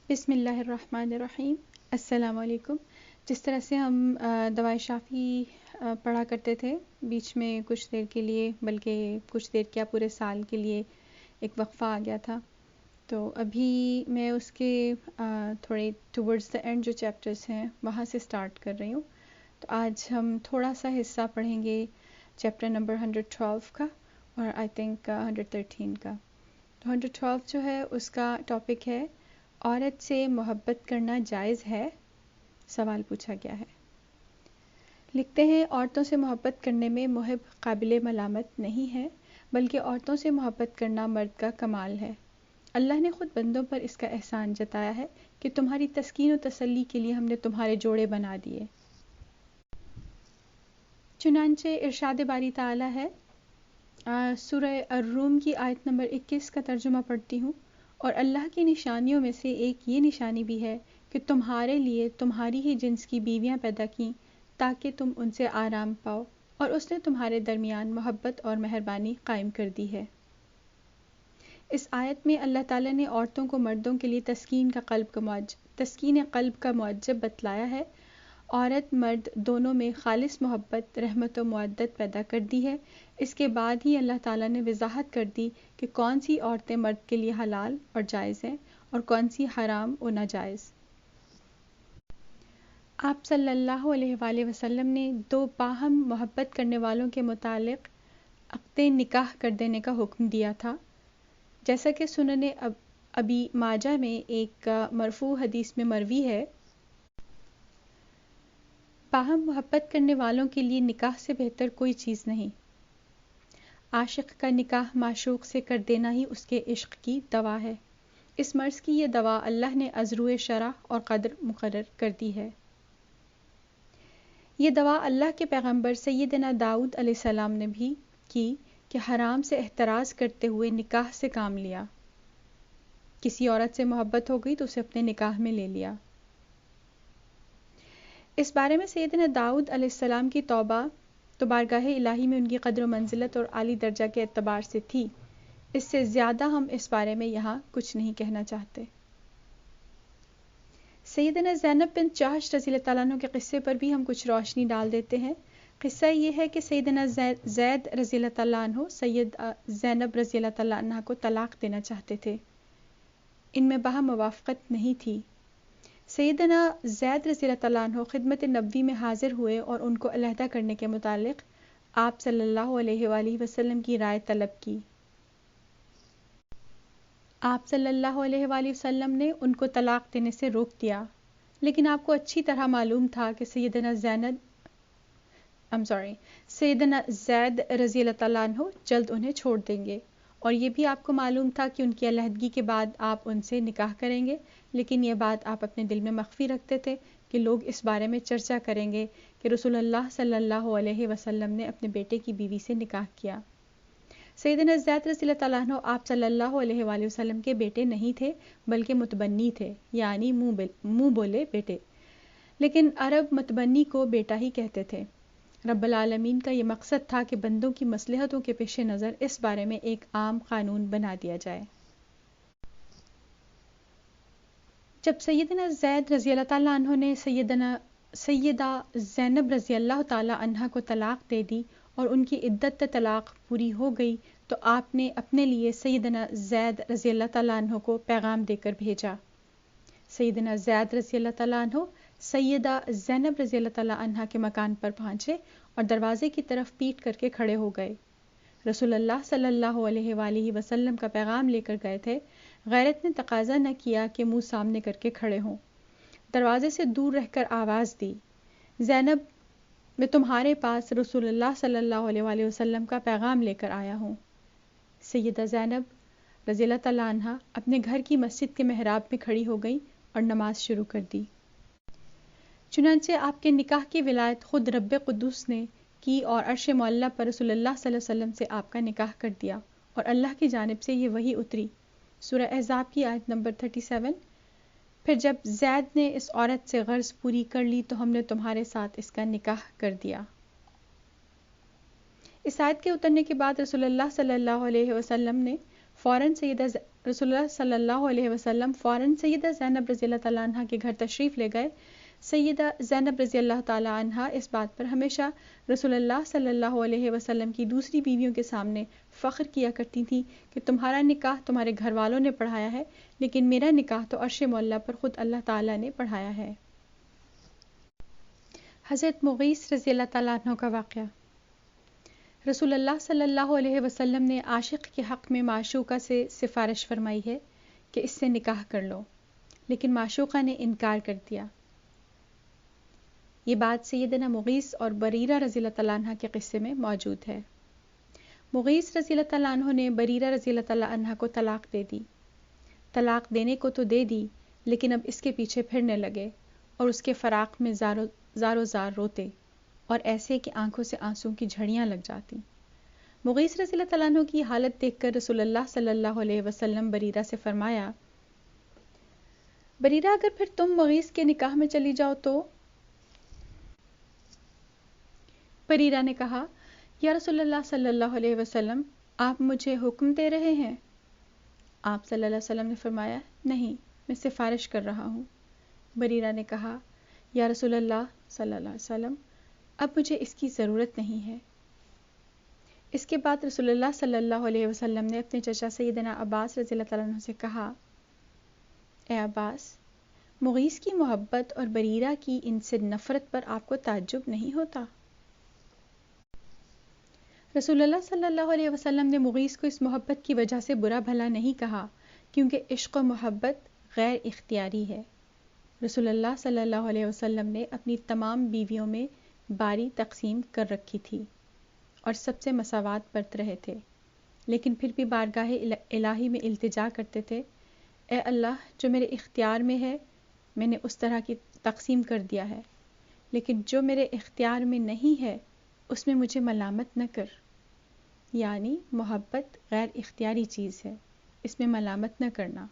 بسم اللہ الرحمن الرحیم۔ السلام علیکم۔ جس طرح سے ہم دوائے شافی پڑھا کرتے تھے، بیچ میں کچھ دیر کے لیے، بلکہ کچھ دیر کیا پورے سال کے لیے ایک وقفہ آ گیا تھا، تو ابھی میں اس کے تھوڑے ٹورڈز دا اینڈ جو چیپٹرز ہیں وہاں سے سٹارٹ کر رہی ہوں۔ تو آج ہم تھوڑا سا حصہ پڑھیں گے چیپٹر نمبر 112 کا اور آئی تھنک 113 کا۔ تو 112 جو ہے اس کا ٹاپک ہے عورت سے محبت کرنا جائز ہے؟ سوال پوچھا گیا ہے۔ لکھتے ہیں، عورتوں سے محبت کرنے میں محب قابل ملامت نہیں ہے، بلکہ عورتوں سے محبت کرنا مرد کا کمال ہے۔ اللہ نے خود بندوں پر اس کا احسان جتایا ہے کہ تمہاری تسکین و تسلی کے لیے ہم نے تمہارے جوڑے بنا دیے۔ چنانچہ ارشاد باری تعالیٰ ہے، سورہ الروم کی آیت نمبر 21 کا ترجمہ پڑھتی ہوں، اور اللہ کی نشانیوں میں سے ایک یہ نشانی بھی ہے کہ تمہارے لیے تمہاری ہی جنس کی بیویاں پیدا کیں تاکہ تم ان سے آرام پاؤ، اور اس نے تمہارے درمیان محبت اور مہربانی قائم کر دی ہے۔ اس آیت میں اللہ تعالیٰ نے عورتوں کو مردوں کے لیے تسکین قلب کا معجب بتلایا ہے۔ عورت مرد دونوں میں خالص محبت، رحمت و مودت پیدا کر دی ہے۔ اس کے بعد ہی اللہ تعالیٰ نے وضاحت کر دی کہ کون سی عورتیں مرد کے لیے حلال اور جائز ہیں اور کون سی حرام و ناجائز۔ آپ صلی اللہ علیہ وآلہ وسلم نے دو باہم محبت کرنے والوں کے متعلق عقد نکاح کر دینے کا حکم دیا تھا، جیسا کہ سنن ابی ماجہ میں ایک مرفوع حدیث میں مروی ہے، باہم محبت کرنے والوں کے لیے نکاح سے بہتر کوئی چیز نہیں۔ عاشق کا نکاح معشوق سے کر دینا ہی اس کے عشق کی دوا ہے۔ اس مرض کی یہ دوا اللہ نے از روئے شرع اور قدر مقرر کر دی ہے۔ یہ دوا اللہ کے پیغمبر سیدنا داؤد علیہ السلام نے بھی کی کہ حرام سے احتراز کرتے ہوئے نکاح سے کام لیا۔ کسی عورت سے محبت ہو گئی تو اسے اپنے نکاح میں لے لیا۔ اس بارے میں سیدنا داؤد علیہ السلام کی توبہ تو بارگاہ الہی میں ان کی قدر و منزلت اور عالی درجہ کے اعتبار سے تھی۔ اس سے زیادہ ہم اس بارے میں یہاں کچھ نہیں کہنا چاہتے۔ سیدنا زینب بنت جحش رضی اللہ تعالیٰ عنہ کے قصے پر بھی ہم کچھ روشنی ڈال دیتے ہیں۔ قصہ یہ ہے کہ سیدنا زید رضی اللہ تعالیٰ عنہ سید زینب رضی اللہ تعالیٰ عنہ کو طلاق دینا چاہتے تھے۔ ان میں باہم موافقت نہیں تھی۔ سیدنا زید رضی اللہ تعالیٰ عنہ خدمت نبوی میں حاضر ہوئے اور ان کو علیحدہ کرنے کے متعلق آپ صلی اللہ علیہ وآلہ وسلم کی رائے طلب کی۔ آپ صلی اللہ علیہ وآلہ وسلم نے ان کو طلاق دینے سے روک دیا، لیکن آپ کو اچھی طرح معلوم تھا کہ سیدنا زید رضی اللہ تعالیٰ عنہ جلد انہیں چھوڑ دیں گے، اور یہ بھی آپ کو معلوم تھا کہ ان کی علیحدگی کے بعد آپ ان سے نکاح کریں گے، لیکن یہ بات آپ اپنے دل میں مخفی رکھتے تھے کہ لوگ اس بارے میں چرچا کریں گے کہ رسول اللہ صلی اللہ علیہ وسلم نے اپنے بیٹے کی بیوی سے نکاح کیا۔ سیدنا زید رضی اللہ تعالیٰ عنہ آپ صلی اللہ علیہ وآلہ وسلم کے بیٹے نہیں تھے، بلکہ متبنی تھے، یعنی منہ بولے بیٹے، لیکن عرب متبنی کو بیٹا ہی کہتے تھے۔ رب العالمین کا یہ مقصد تھا کہ بندوں کی مصلحتوں کے پیش نظر اس بارے میں ایک عام قانون بنا دیا جائے۔ جب سیدنا زید رضی اللہ تعالیٰ عنہ نے سیدہ زینب رضی اللہ تعالیٰ عنہ کو طلاق دے دی اور ان کی عدت طلاق پوری ہو گئی، تو آپ نے اپنے لیے سیدنا زید رضی اللہ تعالیٰ عنہ کو پیغام دے کر بھیجا۔ سیدنا زید رضی اللہ تعالیٰ عنہ سیدہ زینب رضی اللہ تعالیٰ عنہ کے مکان پر پہنچے اور دروازے کی طرف پیٹ کر کے کھڑے ہو گئے۔ رسول اللہ صلی اللہ علیہ وآلہ وسلم کا پیغام لے کر گئے تھے۔ غیرت نے تقاضا نہ کیا کہ منہ سامنے کر کے کھڑے ہوں۔ دروازے سے دور رہ کر آواز دی، زینب، میں تمہارے پاس رسول اللہ صلی اللہ علیہ وآلہ وسلم کا پیغام لے کر آیا ہوں۔ سیدہ زینب رضی اللہ تعالیٰ عنہ اپنے گھر کی مسجد کے محراب میں کھڑی ہو گئی اور نماز شروع کر دی۔ چنانچہ آپ کے نکاح کی ولایت خود رب قدوس نے کی اور عرش معلی پر رسول اللہ صلی اللہ علیہ وسلم سے آپ کا نکاح کر دیا، اور اللہ کی جانب سے یہ وحی اتری۔ سورہ احزاب کی آیت نمبر 37۔ پھر جب زید نے اس عورت سے غرض پوری کر لی تو ہم نے تمہارے ساتھ اس کا نکاح کر دیا۔ اس آیت کے اترنے کے بعد رسول اللہ صلی اللہ علیہ وسلم نے فوراً رسول اللہ صلی اللہ علیہ وسلم فوراً سیدہ زینب رضی اللہ تعالیٰ عنہ کے گھر تشریف لے گئے۔ سیدہ زینب رضی اللہ تعالیٰ عنہ اس بات پر ہمیشہ رسول اللہ صلی اللہ علیہ وسلم کی دوسری بیویوں کے سامنے فخر کیا کرتی تھیں کہ تمہارا نکاح تمہارے گھر والوں نے پڑھایا ہے، لیکن میرا نکاح تو عرش معلیٰ پر خود اللہ تعالیٰ نے پڑھایا ہے۔ حضرت مغیث رضی اللہ تعالیٰ عنہ کا واقعہ۔ رسول اللہ صلی اللہ علیہ وسلم نے عاشق کے حق میں معشوقہ سے سفارش فرمائی ہے کہ اس سے نکاح کر لو، لیکن معشوقہ نے انکار کر دیا۔ یہ بات سیدنا مغیث اور بریرہ رضی اللہ تعالیٰ عنہ کے قصے میں موجود ہے۔ مغیث رضی اللہ تعالیٰ عنہ نے بریرہ رضی اللہ تعالیٰ عنہ کو طلاق دے دی۔ طلاق دینے کو تو دے دی، لیکن اب اس کے پیچھے پھرنے لگے اور اس کے فراق میں زار و زار روتے، اور ایسے کہ آنکھوں سے آنسوں کی جھڑیاں لگ جاتی۔ مغیث رضی اللہ تعالیٰ عنہ کی حالت دیکھ کر رسول اللہ صلی اللہ علیہ وسلم بریرہ سے فرمایا، بریرہ اگر پھر تم مغیث کے نکاح میں چلی جاؤ تو؟ بریرہ نے کہا، یا رسول اللہ صلی اللہ علیہ وسلم، آپ مجھے حکم دے رہے ہیں؟ آپ صلی اللہ علیہ وسلم نے فرمایا، نہیں، میں سفارش کر رہا ہوں۔ بریرہ نے کہا، یا رسول اللہ صلی اللہ علیہ وسلم، اب مجھے اس کی ضرورت نہیں ہے۔ اس کے بعد رسول اللہ صلی اللہ علیہ وسلم نے اپنے چچا سیدنا عباس رضی اللہ تعالیٰ عنہ سے کہا، اے عباس، مغیث کی محبت اور بریرہ کی ان سے نفرت پر آپ کو تعجب نہیں ہوتا؟ رسول اللہ صلی اللہ علیہ وسلم نے مغیث کو اس محبت کی وجہ سے برا بھلا نہیں کہا، کیونکہ عشق و محبت غیر اختیاری ہے۔ رسول اللہ صلی اللہ علیہ وسلم نے اپنی تمام بیویوں میں باری تقسیم کر رکھی تھی اور سب سے مساوات برت رہے تھے، لیکن پھر بھی بارگاہ الہی میں التجا کرتے تھے، اے اللہ، جو میرے اختیار میں ہے میں نے اس طرح کی تقسیم کر دیا ہے، لیکن جو میرے اختیار میں نہیں ہے اس میں مجھے ملامت نہ کر۔ یعنی محبت غیر اختیاری چیز ہے، اس میں ملامت نہ کرنا۔